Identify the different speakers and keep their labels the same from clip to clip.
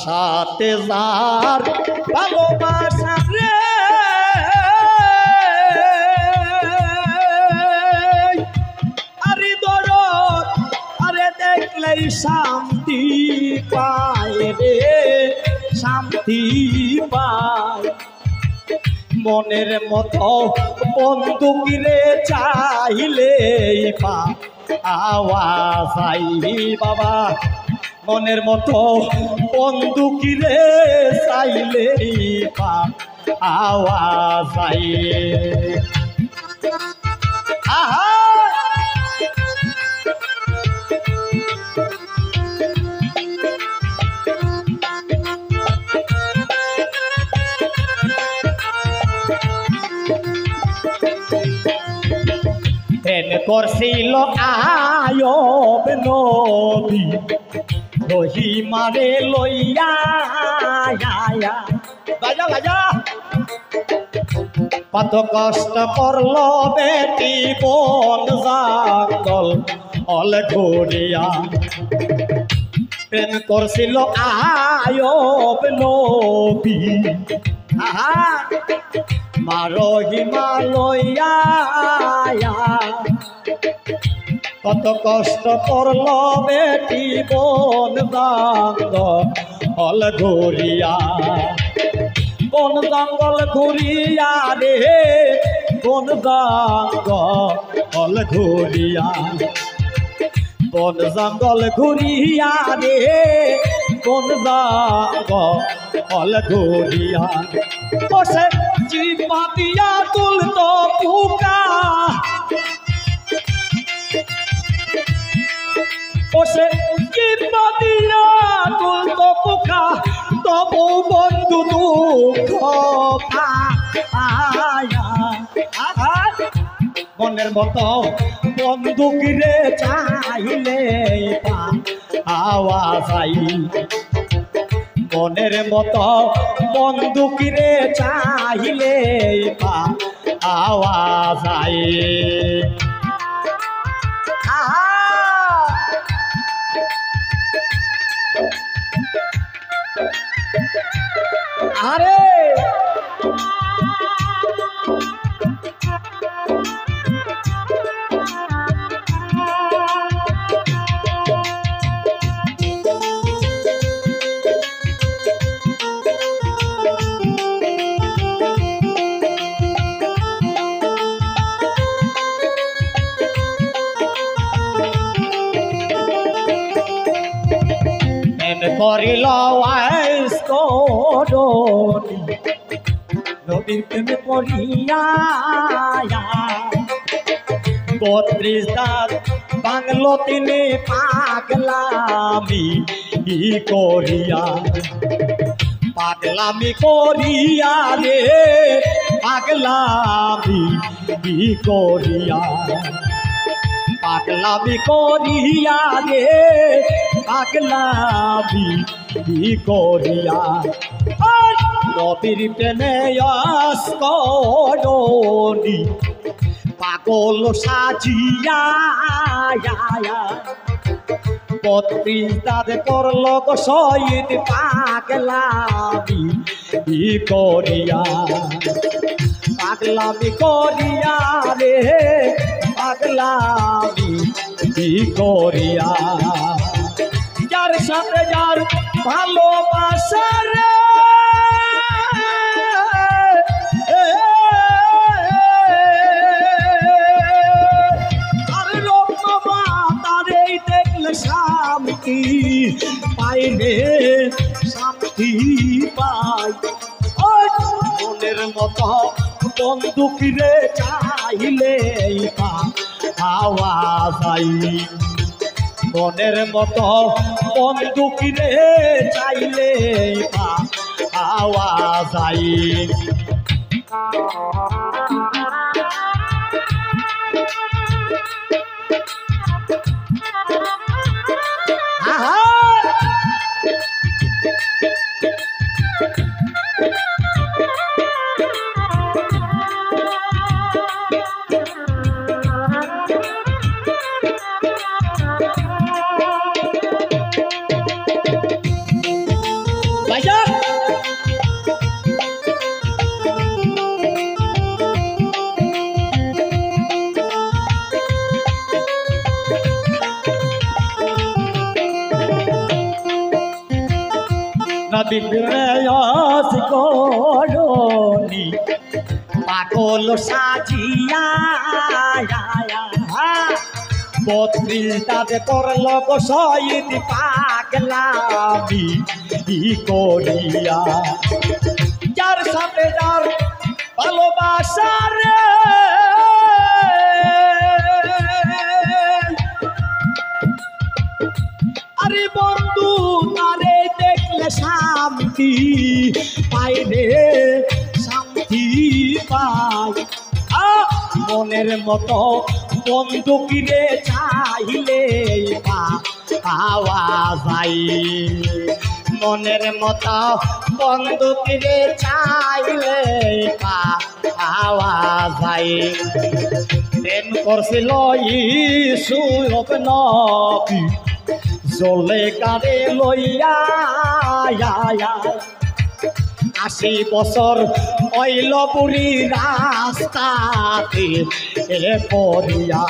Speaker 1: সাথে যার ভালোবাসা রে আরে দরদ আরে দেখলেই শান্তি পায় রে শান্তি পায় মনের মতো বন্দুকিরে চাইলেই আওয়াজ আই বাবা মনের মতো বন্দুকিরে চাইলেই আওয়াজ আই আহা প্রেম করছিল আয়ব নবী রহিমারে লইয়া বাজা বাজা কত কষ্ট করল বেটি বন জঙ্গল অল ঘুরিয়া প্রেম করছিল আয়ব নবী মারো হিমালয়া কত কষ্ট করল বেটি বন জঙ্গল ঘুরিয়া বন জঙ্গল ঘুরিয়া রে বন জঙ্গল ঘুরিয়া বন জঙ্গল ঘুরিয়া রে বন জঙ্গল ঘুরিয়া বসে জিপা দিয়া তুলত পুকা বসে জিপা দিয়া তুলত পোকা তবু বন্ধু দুঃখ মনের মতো বন্দুকিরে চাইলে আওয়াজ আই মনের মতো বন্দুকিরে চাইলে আওয়াজ আই আরে করিল আইস করনি নদীর প্রেমে পড়িয়া 32 দাঁত বাংলো তিনি পাগলামি করিয়া পাগলামি করিয়া রে পাগলামি করিয়া পাগলামি করিয়া রে পাগলামি করিয়া নবীর প্রেমে আসকরনি পাগল সাজিয়া 32 দাঁত করল শহীদ পাগলামি করিয়া পাগলামি করিয়া রে পাগলামি করিয়া যার সাথে যার ভালোবাসা রে আর রকমা তারেই দেখলে শান্তি পাইলে শান্তি পাই মনের মতো বন্দুকিরে চাইলে আওয়াজ আই মনের মতো বন্দুকিরে চাইলে আওয়াজ আই নবী প্রেয়স করনি পাগল সাজিয়া 32 করল গো শহীদ পাগলামি করিয়া যার সাথে যার ভালোবাসা রে আরে বন্ধু তারে দেখলে শান্তি পাই রে শান্তি পাই মনের মতো বন্ধুকিরে চাইলে পাওয়া যায় মনের মতো বন্ধুকিরে চাইলে পাওয়া যায় প্রেম করছিল ইসুফ নবী জলে কারে লইয়া 80 বছর অইল বুড়ি রাস্তাতে পড়িয়া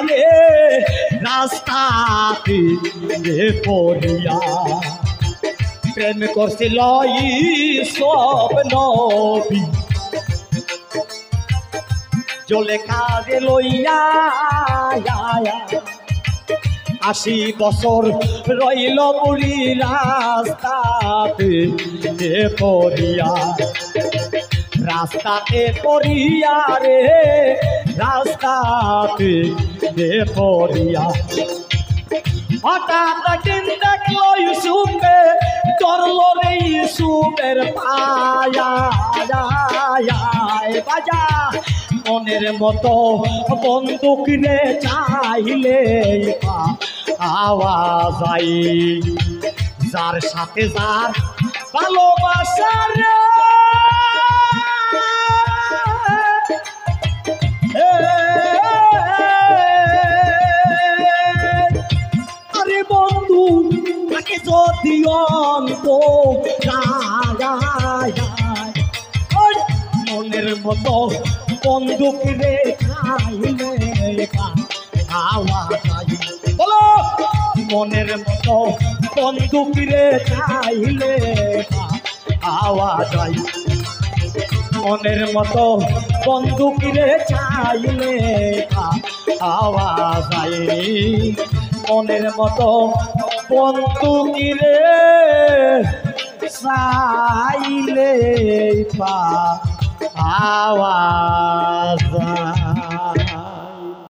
Speaker 1: রে রাস্তাতে পড়িয়া প্রেম করছিল সব নবী জলে কারে লইয়া 80 বছর রইল বুড়ি রাস্তাতে পড়িয়া রে রাস্তাতে পড়িয়া হঠাৎ দিন দেখলো ইউসুফে ধরল রে ইউসুফের পায়া বাজা মনের মতো বন্দুক রে চাইলে আওয়াজ আই যার সাথে যার ভালোবাসা রে আরে বন্ধু তাকে যদি অন্ত মনের মতো বন্দুক রে চাইলে আওয়াজ আই বলো মনের মতো বন্দুক রে চাইলে আওয়াজ আই মনের মতো বন্দুক রে চাইলে আওয়াজ আই মনের মতো বন্দুক রে চাইলে আওয়াজ